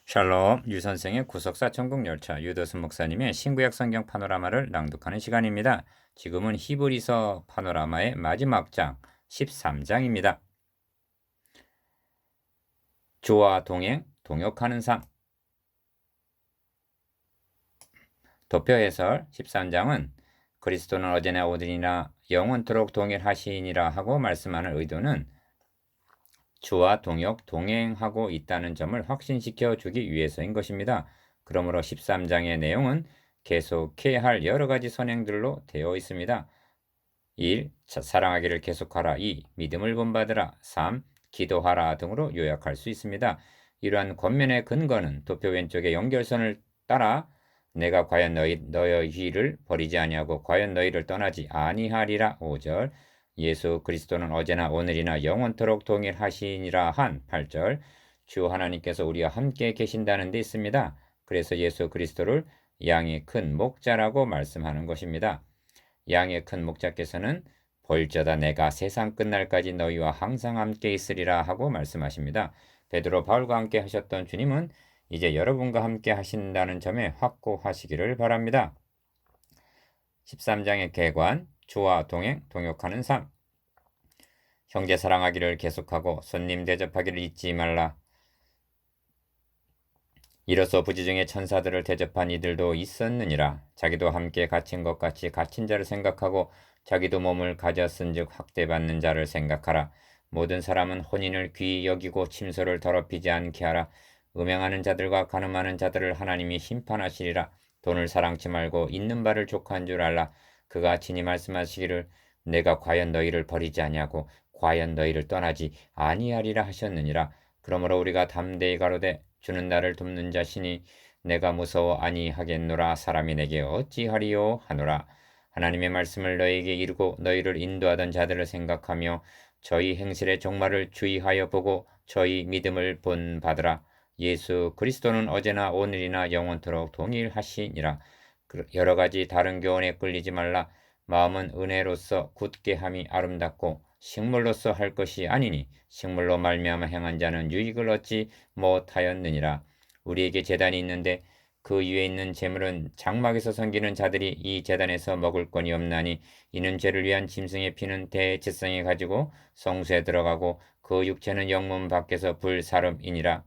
샬롬, 유선생의 구속사 천국열차 유도순 목사님의 신구약 성경 파노라마를 낭독하는 시간입니다. 지금은 히브리서 파노라마의 마지막 장 13장입니다. 주와 동행, 동역하는 삶. 도표 해설 13장은 그리스도는 어제나 오늘이나 영원토록 동일하시니라 하고 말씀하는 의도는 주와 동역, 동행하고 있다는 점을 확신시켜 주기 위해서인 것입니다. 그러므로 13장의 내용은 계속해야 할 여러 가지 선행들로 되어 있습니다. 1. 사랑하기를 계속하라. 2. 믿음을 본받으라. 3. 기도하라 등으로 요약할 수 있습니다. 이러한 권면의 근거는 도표 왼쪽의 연결선을 따라 내가 과연 너희를 버리지 아니하고 과연 너희를 떠나지 아니하리라. 5절 예수 그리스도는 어제나 오늘이나 영원토록 동일하시니라 한 8절 주 하나님께서 우리와 함께 계신다는 데 있습니다. 그래서 예수 그리스도를 양의 큰 목자라고 말씀하는 것입니다. 양의 큰 목자께서는 볼저다 내가 세상 끝날까지 너희와 항상 함께 있으리라 하고 말씀하십니다. 베드로 바울과 함께 하셨던 주님은 이제 여러분과 함께 하신다는 점에 확고하시기를 바랍니다. 13장의 개관 주와 동행, 동역하는 삶. 형제 사랑하기를 계속하고 손님 대접하기를 잊지 말라. 이로써 부지 중에 천사들을 대접한 이들도 있었느니라. 자기도 함께 갇힌 것 같이 갇힌 자를 생각하고 자기도 몸을 가졌은즉 학대받는 자를 생각하라. 모든 사람은 혼인을 귀히 여기고 침소를 더럽히지 않게 하라. 음행하는 자들과 간음하는 자들을 하나님이 심판하시리라. 돈을 사랑치 말고 있는 바를 족한 줄 알라. 그가 친히 말씀하시기를 내가 과연 너희를 버리지 아니하고 과연 너희를 떠나지 아니하리라 하셨느니라. 그러므로 우리가 담대히 가로되 주는 나를 돕는 자시니 내가 무서워 아니하겠노라. 사람이 내게 어찌하리요 하노라. 하나님의 말씀을 너희에게 이루고 너희를 인도하던 자들을 생각하며 저희 행실의 종말을 주의하여 보고 저희 믿음을 본받으라. 예수 그리스도는 어제나 오늘이나 영원토록 동일하시니라. 여러 가지 다른 교훈에 끌리지 말라. 마음은 은혜로서 굳게 함이 아름답고 식물로서 할 것이 아니니 식물로 말미암아 행한 자는 유익을 얻지 못하였느니라. 우리에게 제단이 있는데 그 위에 있는 제물은 장막에서 섬기는 자들이 이 제단에서 먹을 건이 없나니 이는 죄를 위한 짐승의 피는 대제사장이 가지고 성소에 들어가고 그 육체는 영문 밖에서 불사름이니라.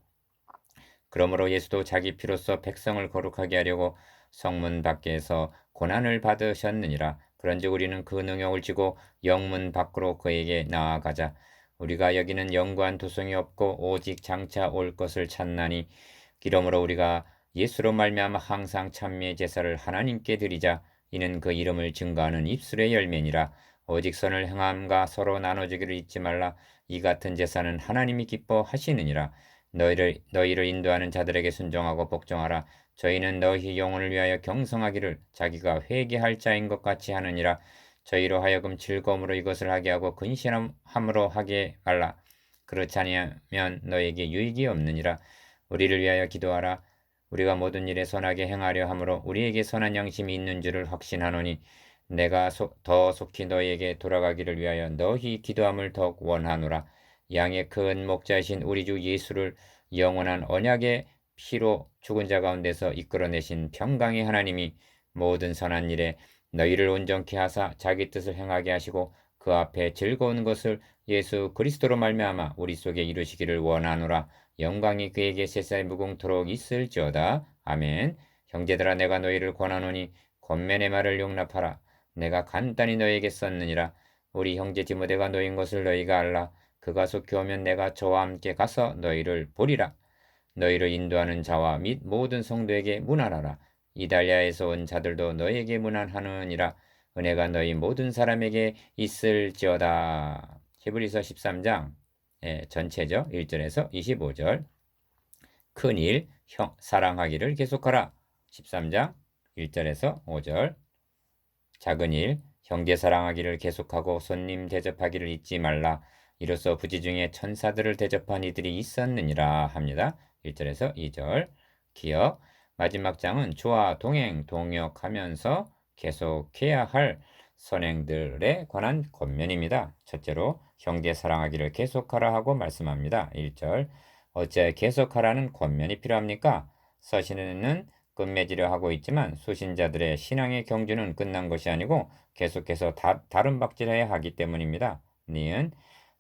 그러므로 예수도 자기 피로써 백성을 거룩하게 하려고 성문 밖에서 고난을 받으셨느니라. 그런즉 우리는 그 능욕을 지고 영문 밖으로 그에게 나아가자. 우리가 여기는 영구한 도성이 없고 오직 장차 올 것을 찾나니 이러므로 우리가 예수로 말미암아 항상 찬미의 제사를 하나님께 드리자. 이는 그 이름을 증거하는 입술의 열매니라. 오직 선을 행함과 서로 나눠주기를 잊지 말라. 이 같은 제사는 하나님이 기뻐하시느니라. 너희를 인도하는 자들에게 순종하고 복종하라. 저희는 너희 영혼을 위하여 경성하기를 자기가 회개할 자인 것 같이 하느니라. 저희로 하여금 즐거움으로 이것을 하게 하고 근신함으로 하게 말라. 그렇지 아니하면 너에게 유익이 없느니라. 우리를 위하여 기도하라. 우리가 모든 일에 선하게 행하려 하므로 우리에게 선한 양심이 있는 줄을 확신하노니 내가 더 속히 너희에게 돌아가기를 위하여 너희 기도함을 더욱 원하노라. 양의 큰 목자이신 우리 주 예수를 영원한 언약의 피로 죽은 자 가운데서 이끌어내신 평강의 하나님이 모든 선한 일에 너희를 온전케 하사 자기 뜻을 행하게 하시고 그 앞에 즐거운 것을 예수 그리스도로 말미암아 우리 속에 이루시기를 원하노라. 영광이 그에게 세세 무궁토록 있을지어다. 아멘. 형제들아 내가 너희를 권하노니 권면의 말을 용납하라. 내가 간단히 너희에게 썼느니라. 우리 형제 디모데가 놓인 것을 너희가 알라. 그가 속히 오면 내가 저와 함께 가서 너희를 보리라. 너희를 인도하는 자와 및 모든 성도에게 문안하라. 이달리아에서 온 자들도 너희에게 문안하느니라. 은혜가 너희 모든 사람에게 있을지어다. 히브리서 13장 전체죠. 1절에서 25절. 큰일 사랑하기를 계속하라. 13장 1절에서 5절. 작은 일 형제 사랑하기를 계속하고 손님 대접하기를 잊지 말라. 이로써 부지 중에 천사들을 대접한 이들이 있었느니라 합니다. 1절에서 2절. 기억. 마지막 장은 주와 동행, 동역하면서 계속해야 할 선행들에 관한 권면입니다. 첫째로 형제 사랑하기를 계속하라 하고 말씀합니다. 1절. 어찌하여 계속하라는 권면이 필요합니까? 서신에는 끝맺으려 하고 있지만 수신자들의 신앙의 경주는 끝난 것이 아니고 계속해서 다른 박질해야 하기 때문입니다. 니은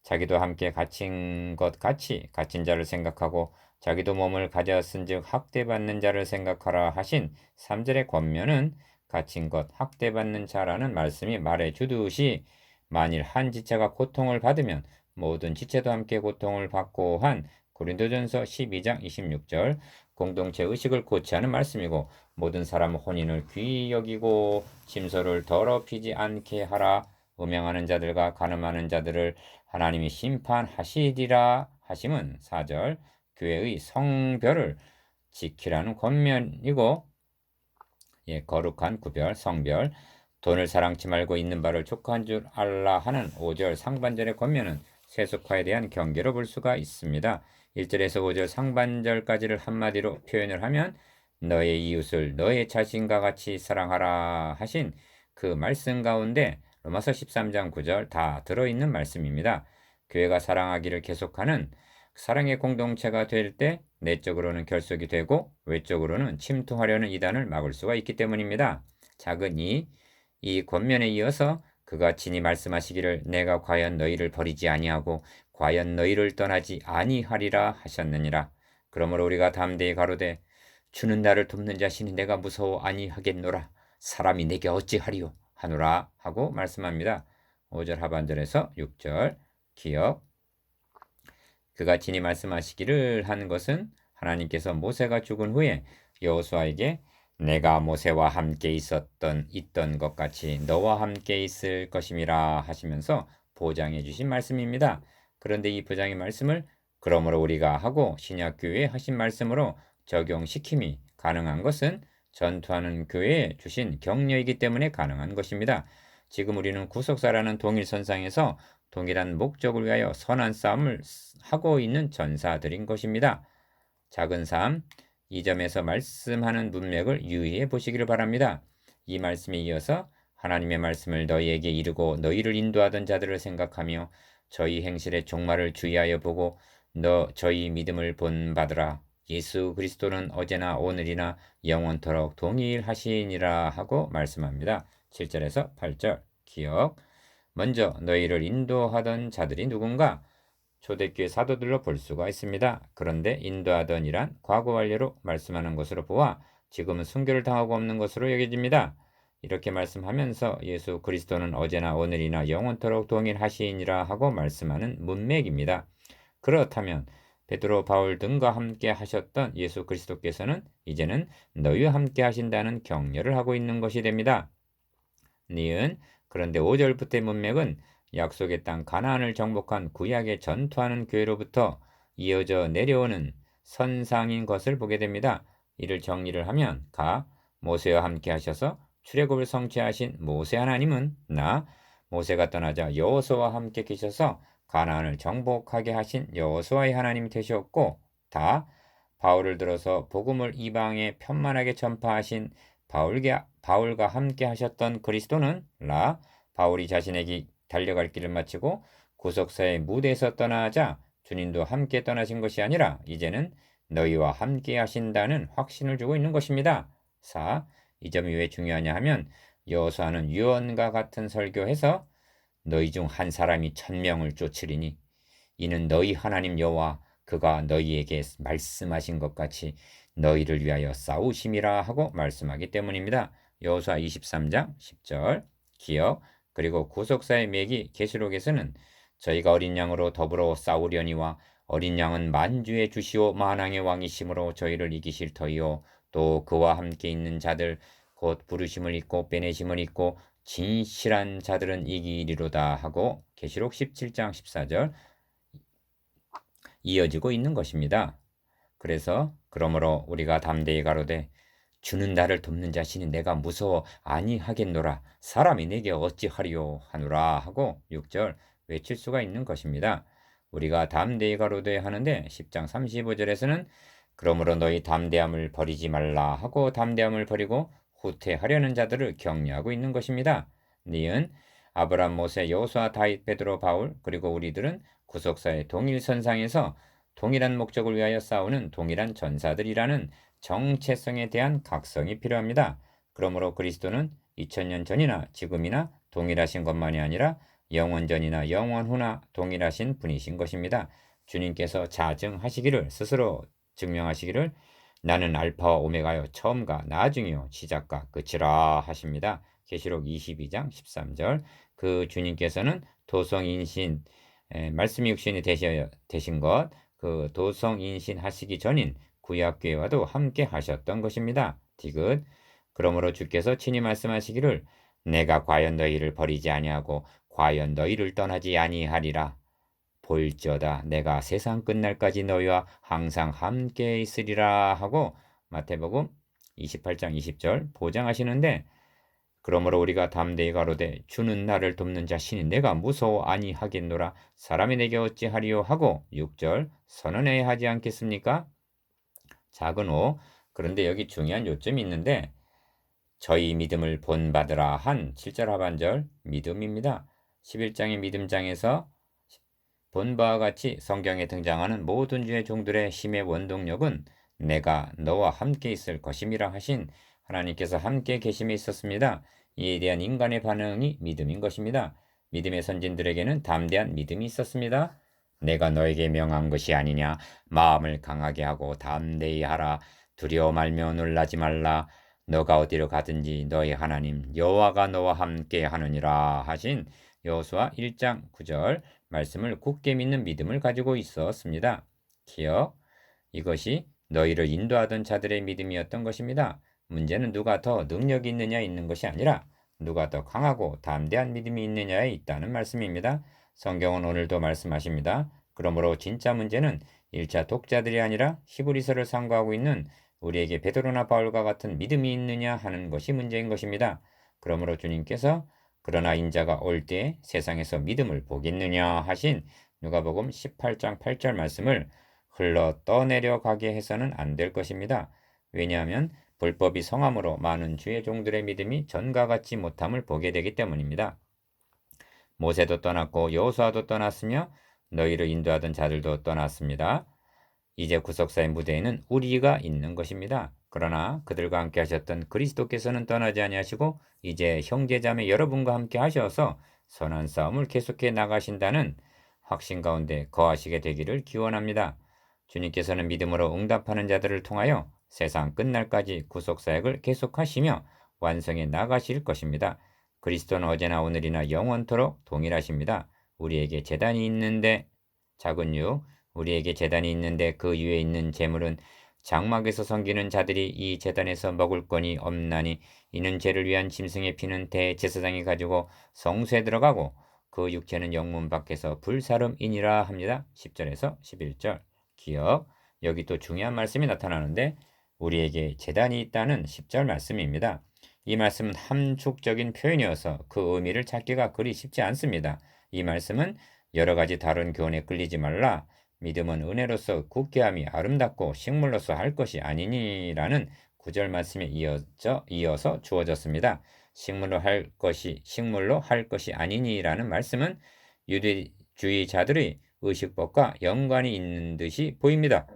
자기도 함께 갇힌 것 같이 갇힌 자를 생각하고 자기도 몸을 가졌은즉 학대받는 자를 생각하라 하신 3절의 권면은 갇힌 것, 학대받는 자라는 말씀이 말해주듯이 만일 한 지체가 고통을 받으면 모든 지체도 함께 고통을 받고 한 고린도전서 12장 26절 공동체 의식을 고취하는 말씀이고 모든 사람 혼인을 귀히 여기고 침소를 더럽히지 않게 하라. 음행하는 자들과 간음하는 자들을 하나님이 심판하시리라 하심은 4절 교회의 성별을 지키라는 권면이고 거룩한 구별, 성별, 돈을 사랑치 말고 있는 바를 족한 줄 알라 하는 5절 상반절의 권면은 세속화에 대한 경계로 볼 수가 있습니다. 1절에서 5절 상반절까지를 한마디로 표현을 하면 너의 이웃을 너의 자신과 같이 사랑하라 하신 그 말씀 가운데 로마서 13장 9절 다 들어있는 말씀입니다. 교회가 사랑하기를 계속하는 사랑의 공동체가 될 때 내적으로는 결속이 되고 외적으로는 침투하려는 이단을 막을 수가 있기 때문입니다. 작은 이 권면에 이어서 그가 친히 말씀하시기를 내가 과연 너희를 버리지 아니하고 과연 너희를 떠나지 아니하리라 하셨느니라. 그러므로 우리가 담대히 가로되 주는 나를 돕는 자신이 내가 무서워 아니하겠노라. 사람이 내게 어찌하리요 하노라 하고 말씀합니다. 5절 하반절에서 6절 기억 그가 친히 말씀하시기를 한 것은 하나님께서 모세가 죽은 후에 여호수아에게 내가 모세와 함께 있던 것 같이 너와 함께 있을 것임이라 하시면서 보장해 주신 말씀입니다. 그런데 이 보장의 말씀을 그러므로 우리가 하고 신약교회에 하신 말씀으로 적용시킴이 가능한 것은 전투하는 교회에 주신 격려이기 때문에 가능한 것입니다. 지금 우리는 구속사라는 동일선상에서 동일한 목적을 위하여 선한 싸움을 하고 있는 전사들인 것입니다. 작은 삶, 이 점에서 말씀하는 문맥을 유의해 보시기를 바랍니다. 이 말씀에 이어서 하나님의 말씀을 너희에게 이르고 너희를 인도하던 자들을 생각하며 저희 행실의 종말을 주의하여 보고 저희 믿음을 본받으라. 예수 그리스도는 어제나 오늘이나 영원토록 동일하시니라 하고 말씀합니다. 7절에서 8절 기억 먼저 너희를 인도하던 자들이 누군가? 초대교회 사도들로 볼 수가 있습니다. 그런데 인도하던이란 과거 완료로 말씀하는 것으로 보아 지금은 순교를 당하고 없는 것으로 여겨집니다. 이렇게 말씀하면서 예수 그리스도는 어제나 오늘이나 영원토록 동일하시니라 하고 말씀하는 문맥입니다. 그렇다면 베드로, 바울 등과 함께 하셨던 예수 그리스도께서는 이제는 너희와 함께 하신다는 격려를 하고 있는 것이 됩니다. 니은 그런데 5절부터의 문맥은 약속의 땅 가나안을 정복한 구약에 전투하는 교회로부터 이어져 내려오는 선상인 것을 보게 됩니다. 이를 정리를 하면 모세와 함께 하셔서 출애굽을 성취하신 모세 하나님은 모세가 떠나자 여호수아와 함께 계셔서 가나안을 정복하게 하신 여호수아의 하나님이 되셨고 바울을 들어서 복음을 이방에 편만하게 전파하신 바울과 함께 하셨던 그리스도는 바울이 자신에게 달려갈 길을 마치고 구속사의 무대에서 떠나자 주님도 함께 떠나신 것이 아니라 이제는 너희와 함께 하신다는 확신을 주고 있는 것입니다. 이 점이 왜 중요하냐 하면 여호수아는 유언과 같은 설교해서 너희 중 한 사람이 1000명을 쫓으리니 이는 너희 하나님 여호와 그가 너희에게 말씀하신 것 같이 너희를 위하여 싸우심이라 하고 말씀하기 때문입니다. 여호수아 23장 10절 기억 그리고 구속사의 맥이 계시록에서는 저희가 어린 양으로 더불어 싸우려니와 어린 양은 만주의 주시오 만왕의 왕이심으로 저희를 이기실 터이요 또 그와 함께 있는 자들 곧 부르심을 입고 빼내심을 입고 진실한 자들은 이기리로다 하고 계시록 17장 14절 이어지고 있는 것입니다. 그러므로 우리가 담대히 가로되 주는 나를 돕는 자신이 내가 무서워 아니하겠노라. 사람이 내게 어찌하리요 하노라 하고 6절 외칠 수가 있는 것입니다. 우리가 담대히 가로되 하는데 10장 35절에서는 그러므로 너희 담대함을 버리지 말라 하고 담대함을 버리고 후퇴하려는 자들을 격려하고 있는 것입니다. 니은 아브람, 모세, 여호수아, 다윗, 베드로, 바울 그리고 우리들은 구속사의 동일선상에서 동일한 목적을 위하여 싸우는 동일한 전사들이라는 정체성에 대한 각성이 필요합니다. 그러므로 그리스도는 2000년 전이나 지금이나 동일하신 것만이 아니라 영원 전이나 영원 후나 동일하신 분이신 것입니다. 주님께서 자증하시기를, 스스로 증명하시기를, 나는 알파와 오메가요, 처음과 나중이요, 시작과 끝이라 하십니다. 계시록 22장 13절. 그 주님께서는 도성인신, 말씀이 육신이 되신 것, 그 도성인신 하시기 전인 구약교회와도 함께 하셨던 것입니다. 디귿. 그러므로 주께서 친히 말씀하시기를, 내가 과연 너희를 버리지 아니하고 과연 너희를 떠나지 아니하리라. 볼지어다 내가 세상 끝날까지 너희와 항상 함께 있으리라 하고 마태복음 28장 20절 보장하시는데, 그러므로 우리가 담대히 가로되 주는 나를 돕는 자신이 내가 무서워 아니하겠노라. 사람이 내게 어찌하리요 하고 6절 선언해야 하지 않겠습니까? 작은 오. 그런데 여기 중요한 요점이 있는데, 저희 믿음을 본받으라 한 7절 하반절 믿음입니다. 11장의 믿음장에서 본 바와 같이 성경에 등장하는 모든 주의 종들의 힘의 원동력은 내가 너와 함께 있을 것임이라 하신 하나님께서 함께 계심에 있었습니다. 이에 대한 인간의 반응이 믿음인 것입니다. 믿음의 선진들에게는 담대한 믿음이 있었습니다. 내가 너에게 명한 것이 아니냐. 마음을 강하게 하고 담대히 하라. 두려워 말며 놀라지 말라. 너가 어디로 가든지 너희 하나님 여호와가 너와 함께 하느니라 하신 여호수아 1장 9절 말씀을 굳게 믿는 믿음을 가지고 있었습니다. 기억, 이것이 너희를 인도하던 자들의 믿음이었던 것입니다. 문제는 누가 더 능력이 있느냐에 있는 것이 아니라 누가 더 강하고 담대한 믿음이 있느냐에 있다는 말씀입니다. 성경은 오늘도 말씀하십니다. 그러므로 진짜 문제는 1차 독자들이 아니라 히브리서를 상고하고 있는 우리에게 베드로나 바울과 같은 믿음이 있느냐 하는 것이 문제인 것입니다. 그러므로 주님께서 그러나 인자가 올 때 세상에서 믿음을 보겠느냐 하신 누가복음 18장 8절 말씀을 흘러 떠내려가게 해서는 안 될 것입니다. 왜냐하면 불법이 성함으로 많은 주의 종들의 믿음이 전과 같지 못함을 보게 되기 때문입니다. 모세도 떠났고 여호수아도 떠났으며 너희를 인도하던 자들도 떠났습니다. 이제 구속사의 무대에는 우리가 있는 것입니다. 그러나 그들과 함께 하셨던 그리스도께서는 떠나지 아니하시고 이제 형제자매 여러분과 함께 하셔서 선한 싸움을 계속해 나가신다는 확신 가운데 거하시게 되기를 기원합니다. 주님께서는 믿음으로 응답하는 자들을 통하여 세상 끝날까지 구속사역을 계속하시며 완성해 나가실 것입니다. 그리스도는 어제나 오늘이나 영원토록 동일하십니다. 우리에게 제단이 있는데, 작은 6, 우리에게 제단이 있는데 그 위에 있는 제물은 장막에서 섬기는 자들이 이 제단에서 먹을 건이 없나니, 이는 죄를 위한 짐승의 피는 대제사장이 가지고 성소에 들어가고 그 육체는 영문 밖에서 불사름이니라 합니다. 10절에서 11절. 기억, 여기 또 중요한 말씀이 나타나는데 우리에게 제단이 있다는 10절 말씀입니다. 이 말씀은 함축적인 표현이어서 그 의미를 찾기가 그리 쉽지 않습니다. 이 말씀은 여러 가지 다른 교훈에 끌리지 말라. 믿음은 은혜로서 굳게 함이 아름답고 식물로서 할 것이 아니니라는 9절 말씀에 이어서 주어졌습니다. 식물로 할 것이 아니니라는 말씀은 유대주의자들의 의식법과 연관이 있는 듯이 보입니다.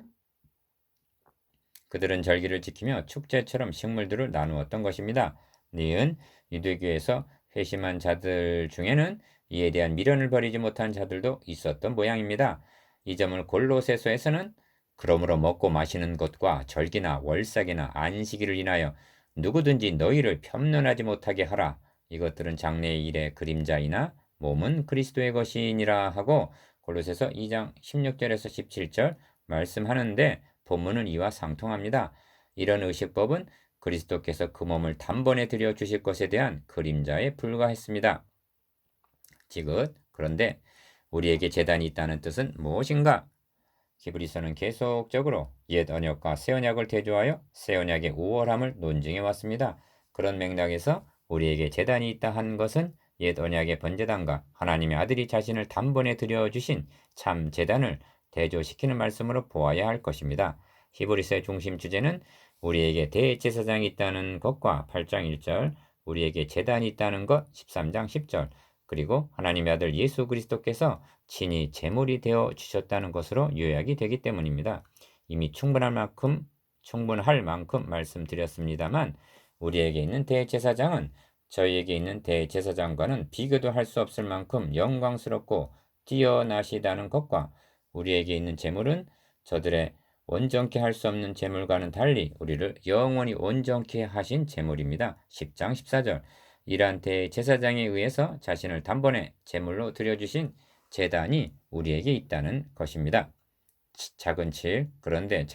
그들은 절기를 지키며 축제처럼 식물들을 나누었던 것입니다. 니은 유대교에서 회심한 자들 중에는 이에 대한 미련을 버리지 못한 자들도 있었던 모양입니다. 이 점을 골로새서에서는 그러므로 먹고 마시는 것과 절기나 월삭이나 안식일을 인하여 누구든지 너희를 편론하지 못하게 하라. 이것들은 장래의 일의 그림자이나 몸은 그리스도의 것이니라 하고 골로새서 2장 16절에서 17절 말씀하는데, 본문은 이와 상통합니다. 이런 의식법은 그리스도께서 그 몸을 단번에 드려주실 것에 대한 그림자에 불과했습니다. 그런데 우리에게 제단이 있다는 뜻은 무엇인가? 히브리서는 계속적으로 옛 언약과 새 언약을 대조하여 새 언약의 우월함을 논증해 왔습니다. 그런 맥락에서 우리에게 제단이 있다 한 것은 옛 언약의 번제단과 하나님의 아들이 자신을 단번에 드려주신 참 제단을 대조시키는 말씀으로 보아야 할 것입니다. 히브리서의 중심 주제는 우리에게 대제사장이 있다는 것과 8장 1절, 우리에게 제단이 있다는 것 13장 10절, 그리고 하나님의 아들 예수 그리스도께서 친히 제물이 되어 주셨다는 것으로 요약이 되기 때문입니다. 이미 충분할 만큼 말씀드렸습니다만 우리에게 있는 대제사장은 저희에게 있는 대제사장과는 비교도 할 수 없을 만큼 영광스럽고 뛰어나시다는 것과 우리에게 있는 제물은 저들의 온전케 할 수 없는 제물과는 달리 우리를 영원히 온전케 하신 제물입니다. 10장 14절 이러한 대제사장에 의해서 자신을 단번에 제물로 드려주신 제단이 우리에게 있다는 것입니다. 작은 7 그런데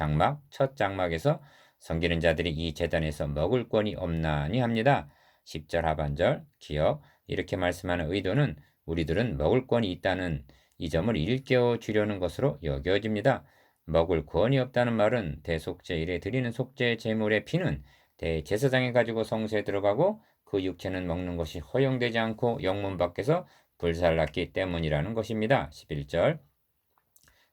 첫 장막에서 섬기는 자들이 이 제단에서 먹을 권이 없나니 합니다. 10절 하반절 기억 이렇게 말씀하는 의도는 우리들은 먹을 권이 있다는 이 점을 일깨워 주려는 것으로 여겨집니다. 먹을 권이 없다는 말은 대속제일에 드리는 속죄 제물의 피는 대제사장에 가지고 성소에 들어가고 그 육체는 먹는 것이 허용되지 않고 영문 밖에서 불살랐기 때문이라는 것입니다. 11절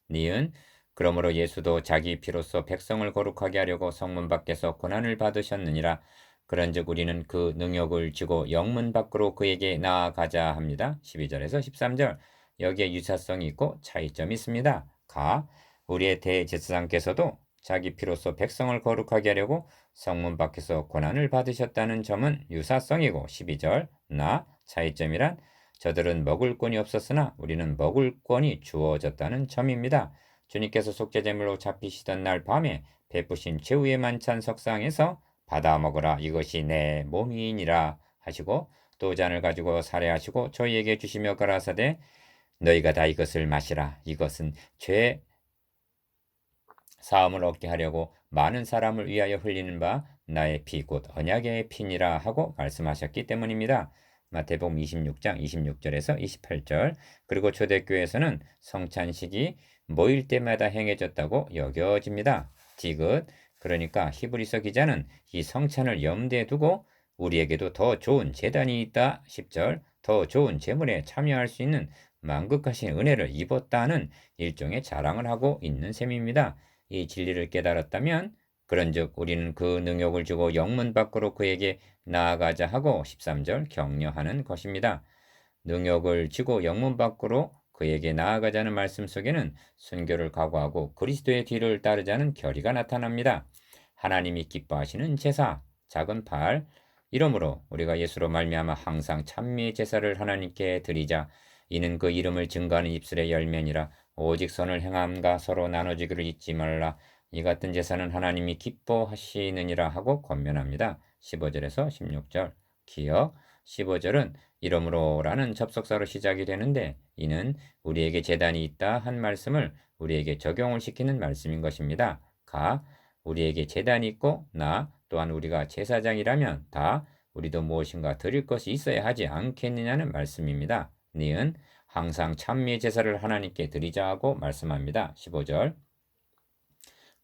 니은 그러므로 예수도 자기 피로써 백성을 거룩하게 하려고 성문 밖에서 고난을 받으셨느니라. 그런즉 우리는 그 능욕을 지고 영문 밖으로 그에게 나아가자 합니다. 12절에서 13절 여기에 유사성이 있고 차이점이 있습니다. 우리의 대제사장께서도 자기 피로써 백성을 거룩하게 하려고 성문 밖에서 고난을 받으셨다는 점은 유사성이고 12절 차이점이란 저들은 먹을 권이 없었으나 우리는 먹을 권이 주어졌다는 점입니다. 주님께서 속죄제물로 잡히시던 날 밤에 베푸신 최후의 만찬 석상에서 받아 먹으라 이것이 내 몸이니라 하시고 또 잔을 가지고 살해하시고 저희에게 주시며 가라사대 너희가 다 이것을 마시라 이것은 죄 사함을 얻게 하려고 많은 사람을 위하여 흘리는 바 나의 피 곧 언약의 피니라 하고 말씀하셨기 때문입니다. 마태복음 26장 26절에서 28절 그리고 초대교회에서는 성찬식이 모일 때마다 행해졌다고 여겨집니다. 그러니까 히브리서 기자는 이 성찬을 염두에 두고 우리에게도 더 좋은 제단이 있다 10절 더 좋은 제물에 참여할 수 있는 만극하신 은혜를 입었다는 일종의 자랑을 하고 있는 셈입니다. 이 진리를 깨달았다면 그런즉 우리는 그 능욕을 주고 영문 밖으로 그에게 나아가자 하고 13절 격려하는 것입니다. 능욕을 지고 영문 밖으로 그에게 나아가자는 말씀 속에는 순교를 각오하고 그리스도의 뒤를 따르자는 결의가 나타납니다. 하나님이 기뻐하시는 제사 작은 8 이러므로 우리가 예수로 말미암아 항상 찬미의 제사를 하나님께 드리자 이는 그 이름을 증거하는 입술의 열매니라 오직 선을 행함과 서로 나눠주기를 잊지 말라 이 같은 제사는 하나님이 기뻐하시느니라 하고 권면합니다. 15절에서 16절 기억 15절은 이러므로라는 접속사로 시작이 되는데 이는 우리에게 제단이 있다 한 말씀을 우리에게 적용을 시키는 말씀인 것입니다. 우리에게 제단이 있고 또한 우리가 제사장이라면 우리도 무엇인가 드릴 것이 있어야 하지 않겠느냐는 말씀입니다. 니은 항상 찬미의 제사를 하나님께 드리자 하고 말씀합니다. 15절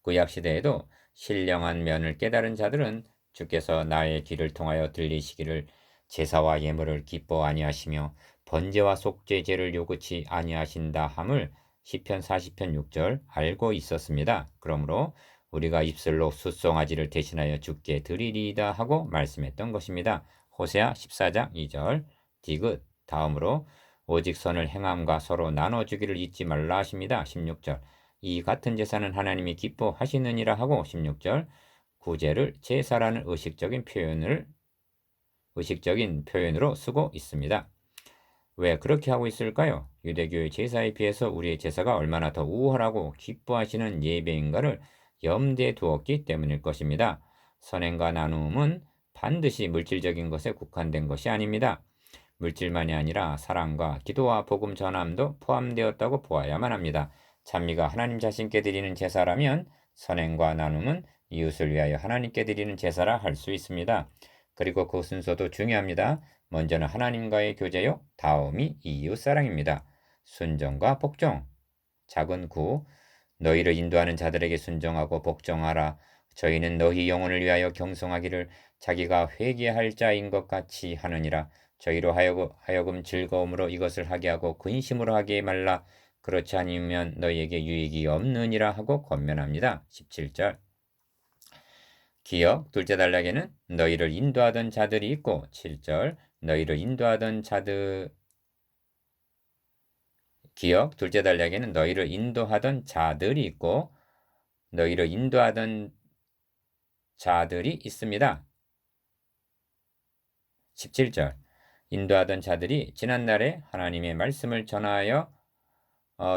구약시대에도 신령한 면을 깨달은 자들은 주께서 나의 귀를 통하여 들리시기를 제사와 예물을 기뻐 아니하시며 번제와 속죄제를 요구치 아니하신다 함을 시편 40편 6절 알고 있었습니다. 그러므로 우리가 입술로 숫송아지를 대신하여 주께 드리리이다 하고 말씀했던 것입니다. 호세아 14장 2절 다음으로 오직 선을 행함과 서로 나눠주기를 잊지 말라 하십니다. 16절 이 같은 제사는 하나님이 기뻐하시느니라 하고 16절 구제를 제사라는 의식적인 표현으로 쓰고 있습니다. 왜 그렇게 하고 있을까요? 유대교의 제사에 비해서 우리의 제사가 얼마나 더 우월하고 기뻐하시는 예배인가를 염두에 두었기 때문일 것입니다. 선행과 나눔은 반드시 물질적인 것에 국한된 것이 아닙니다. 물질만이 아니라 사랑과 기도와 복음 전함도 포함되었다고 보아야만 합니다. 찬미가 하나님 자신께 드리는 제사라면 선행과 나눔은 이웃을 위하여 하나님께 드리는 제사라 할 수 있습니다. 그리고 그 순서도 중요합니다. 먼저는 하나님과의 교제요, 다음이 이웃 사랑입니다. 순종과 복종. 작은 9. 너희를 인도하는 자들에게 순종하고 복종하라. 저희는 너희 영혼을 위하여 경성하기를 자기가 회개할 자인 것 같이 하느니라. 저희로 하여금 즐거움으로 이것을 하게 하고 근심으로 하게 말라. 그렇지 않으면 너희에게 유익이 없느니라 하고 권면합니다. 17절 기억 둘째 단락에는 너희를 인도하던 자들이 있고 7절 너희를 인도하던 자들 기억, 둘째 단락에는 너희를 인도하던 자들이 있고 너희를 인도하던 자들이 있습니다. 17절 인도하던 자들이 지난날에 하나님의 말씀을 전하여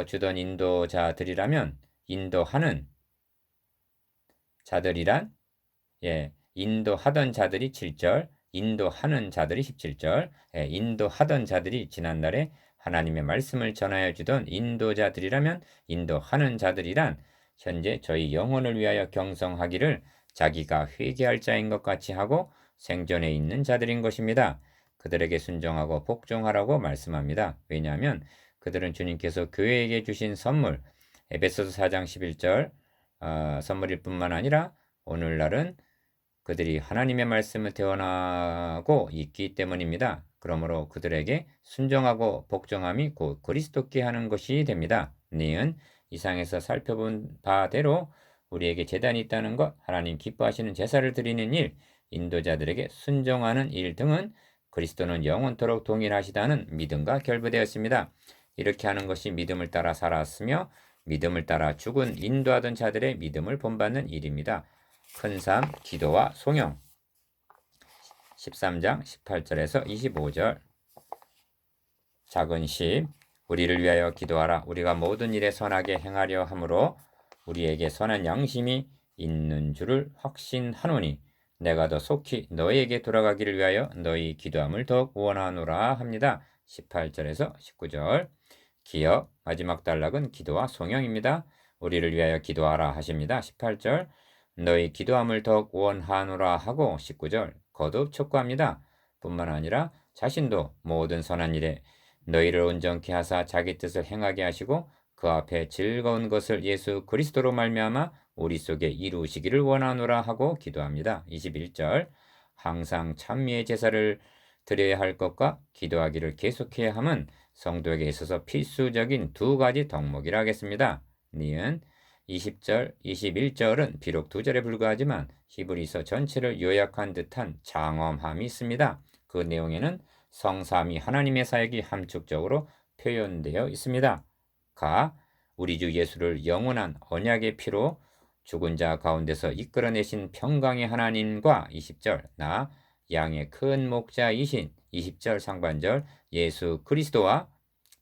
주던 인도자들이라면 인도하는 자들이란 인도하던 자들이 7절, 인도하는 자들이 17절, 인도하던 자들이 지난날에 하나님의 말씀을 전하여 주던 인도자들이라면 인도하는 자들이란 현재 저희 영혼을 위하여 경성하기를 자기가 회개할 자인 것 같이 하고 생존해 있는 자들인 것입니다. 그들에게 순종하고 복종하라고 말씀합니다. 왜냐하면 그들은 주님께서 교회에게 주신 선물, 에베소서 4장 11절 선물일 뿐만 아니라 오늘날은 그들이 하나님의 말씀을 대언하고 있기 때문입니다. 그러므로 그들에게 순종하고 복종함이 곧 그리스도께 하는 것이 됩니다. 니은 이상에서 살펴본 바대로 우리에게 제단이 있다는 것, 하나님 기뻐하시는 제사를 드리는 일, 인도자들에게 순종하는 일 등은 그리스도는 영원토록 동일하시다는 믿음과 결부되었습니다. 이렇게 하는 것이 믿음을 따라 살았으며 믿음을 따라 죽은 인도하던 자들의 믿음을 본받는 일입니다. 큰 삶, 기도와 송영 13장 18절에서 25절 작은 10 우리를 위하여 기도하라. 우리가 모든 일에 선하게 행하려 함으로 우리에게 선한 양심이 있는 줄을 확신하노니 내가 더 속히 너희에게 돌아가기를 위하여 너희 기도함을 더욱 원하노라 합니다. 18절에서 19절 기억 마지막 단락은 기도와 송영입니다. 우리를 위하여 기도하라 하십니다. 18절 너희 기도함을 더욱 원하노라 하고 19절 거듭 촉구합니다. 뿐만 아니라 자신도 모든 선한 일에 너희를 온전케 하사 자기 뜻을 행하게 하시고 그 앞에 즐거운 것을 예수 그리스도로 말미암아 우리 속에 이루시기를 원하노라 하고 기도합니다. 21절 항상 찬미의 제사를 드려야 할 것과 기도하기를 계속해야 함은 성도에게 있어서 필수적인 두 가지 덕목이라 하겠습니다. 니은 20절, 21절은 비록 두 절에 불과하지만 히브리서 전체를 요약한 듯한 장엄함이 있습니다. 그 내용에는 성삼위 하나님의 사역이 함축적으로 표현되어 있습니다. 가 우리 주 예수를 영원한 언약의 피로 죽은 자 가운데서 이끌어내신 평강의 하나님과 20절 나 양의 큰 목자이신 20절 상반절 예수 그리스도와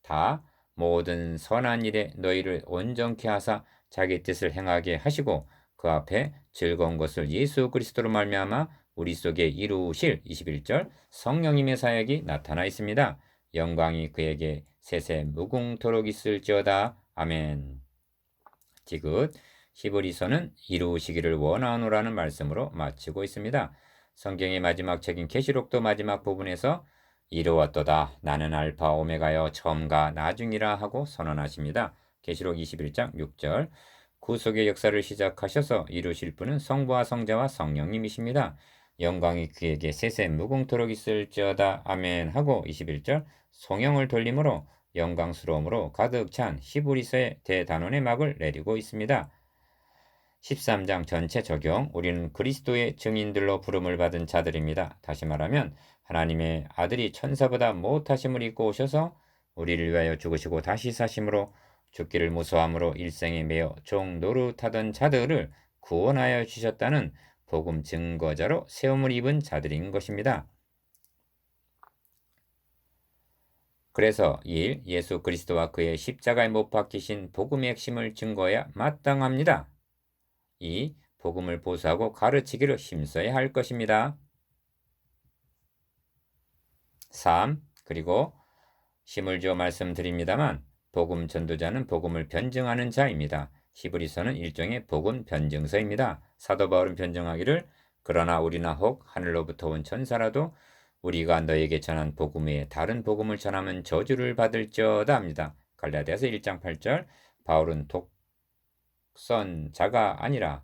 다 모든 선한 일에 너희를 온전케 하사 자기 뜻을 행하게 하시고 그 앞에 즐거운 것을 예수 그리스도로 말미암아 우리 속에 이루실 21절 성령님의 사역이 나타나 있습니다. 영광이 그에게 세세 무궁토록 있을지어다. 아멘. 지긋 히브리서는 이루시기를 원하노라는 말씀으로 마치고 있습니다. 성경의 마지막 책인 계시록도 마지막 부분에서 이루었도다. 나는 알파 오메가여 처음과 나중이라 하고 선언하십니다. 계시록 21장 6절 구속의 역사를 시작하셔서 이루실 분은 성부와 성자와 성령님이십니다. 영광이 그에게 세세 무궁토록 있을지어다. 아멘 하고 21절 송영을 돌림으로 영광스러움으로 가득 찬 히브리서의 대단원의 막을 내리고 있습니다. 13장 전체 적용 우리는 그리스도의 증인들로 부름을 받은 자들입니다. 다시 말하면 하나님의 아들이 천사보다 못하심을 입고 오셔서 우리를 위하여 죽으시고 다시 사심으로 죽기를 무서함으로 일생에 매여 종 노릇하던 자들을 구원하여 주셨다는 복음 증거자로 세움을 입은 자들인 것입니다. 그래서 1. 예수 그리스도와 그의 십자가에 못 박히신 복음의 핵심을 증거해야 마땅합니다. 2. 복음을 보수하고 가르치기를 힘써야 할 것입니다. 3. 그리고 힘을 주어 말씀드립니다만 복음 전도자는 복음을 변증하는 자입니다. 히브리서는 일종의 복음 변증서입니다. 사도 바울은 변증하기를 그러나 우리나 혹 하늘로부터 온 천사라도 우리가 너에게 전한 복음 외에 다른 복음을 전하면 저주를 받을지어다 합니다. 갈라디아서 1장 8절 바울은 독선자가 아니라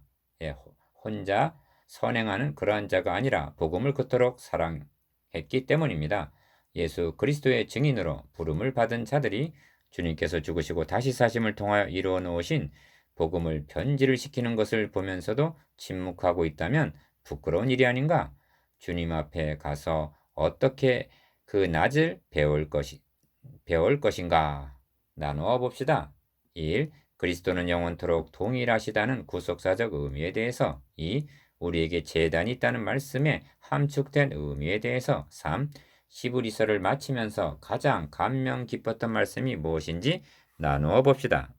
혼자 선행하는 그러한 자가 아니라 복음을 그토록 사랑했기 때문입니다. 예수 그리스도의 증인으로 부름을 받은 자들이 주님께서 죽으시고 다시 사심을 통하여 이루어 놓으신 복음을 변질을 시키는 것을 보면서도 침묵하고 있다면 부끄러운 일이 아닌가? 주님 앞에 가서 어떻게 그 낯을 배울 것인가? 나누어 봅시다. 1. 그리스도는 영원토록 동일하시다는 구속사적 의미에 대해서. 2. 우리에게 제단이 있다는 말씀의 함축된 의미에 대해서. 3. 시브리서를 마치면서 가장 감명 깊었던 말씀이 무엇인지 나누어 봅시다.